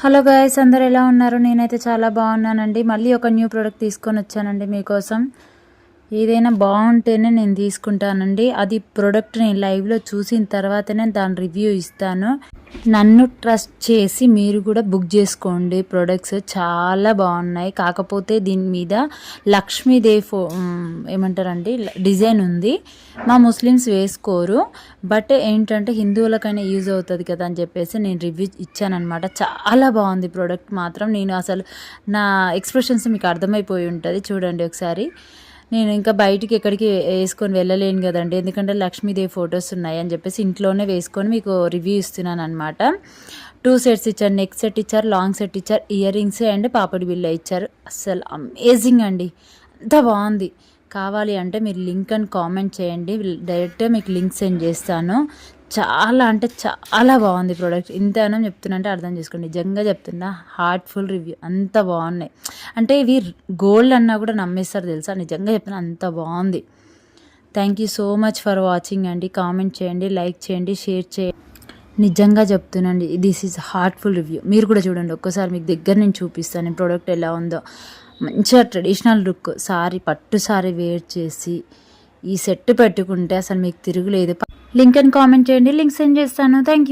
Hello guys, అందరు ఎలా ఉన్నారు? నేనైతే చాలా బాగున్నానండి. మళ్ళీ ఒక న్యూ ప్రోడక్ట్ తీసుకొని వచ్చానండి మీకోసం. ఏదైనా బాగుంటేనే నేను తీసుకుంటానండి. అది ప్రోడక్ట్ నేను లైవ్లో చూసిన తర్వాతనే దాని రివ్యూ ఇస్తాను. నన్ను ట్రస్ట్ చేసి మీరు కూడా బుక్ చేసుకోండి. ప్రోడక్ట్స్ చాలా బాగున్నాయి. కాకపోతే దీని మీద లక్ష్మీదేవి ఏమంటారండి డిజైన్ ఉంది. మా ముస్లిమ్స్ వేసుకోరు, బట్ ఏంటంటే హిందువులకైనా యూజ్ అవుతుంది కదా అని చెప్పేసి నేను రివ్యూ ఇచ్చానమాట. చాలా బాగుంది ప్రోడక్ట్ మాత్రం. నేను అసలు నా ఎక్స్ప్రెషన్స్ మీకు అర్థమైపోయి ఉంటుంది, చూడండి ఒకసారి. నేను ఇంకా బయటికి ఎక్కడికి వేసుకొని వెళ్ళలేను కదండి, ఎందుకంటే లక్ష్మీదేవి ఫొటోస్ ఉన్నాయి అని చెప్పేసి ఇంట్లోనే వేసుకొని మీకు రివ్యూ ఇస్తున్నాను అనమాట. 2 సెట్స్ ఇచ్చారు, నెక్ సెట్ ఇచ్చారు, లాంగ్ సెట్ ఇచ్చారు, ఇయర్ రింగ్స్ అండ్ పాపడి బిల్ల ఇచ్చారు. అస్సలు అమేజింగ్ అండి, అంత బాగుంది. కావాలి అంటే మీరు లింక్ అని కామెంట్ చేయండి, డైరెక్ట్గా మీకు లింక్ సెండ్ చేస్తాను. చాలా అంటే చాలా బాగుంది ప్రోడక్ట్. ఇంతేనా చెప్తున్నా అంటే అర్థం చేసుకోండి, నిజంగా చెప్తున్నా. హార్ట్ఫుల్ రివ్యూ, అంత బాగున్నాయి. అంటే ఇవి గోల్డ్ అన్నా కూడా నమ్మేస్తారు తెలుసా, నిజంగా చెప్తున్నా, అంత బాగుంది. Thank you so much for watching అండి. కామెంట్ చేయండి, లైక్ చేయండి, షేర్ చేయండి. నిజంగా చెప్తున్నాండి, దిస్ ఈజ్ హార్ట్ఫుల్ రివ్యూ. మీరు కూడా చూడండి ఒక్కసారి, మీకు దగ్గర నేను చూపిస్తాను ఈ ప్రోడక్ట్ ఎలా ఉందో. మంచిగా ట్రెడిషనల్ లుక్, సారీ పట్టు సారీ వేర్ చేసి ఈ సెట్ పెట్టుకుంటే అసలు మీకు తిరుగులేదు. లింక్ అని కామెంట్ చేయండి, లింక్ సెండ్ చేస్తాను. Thank you.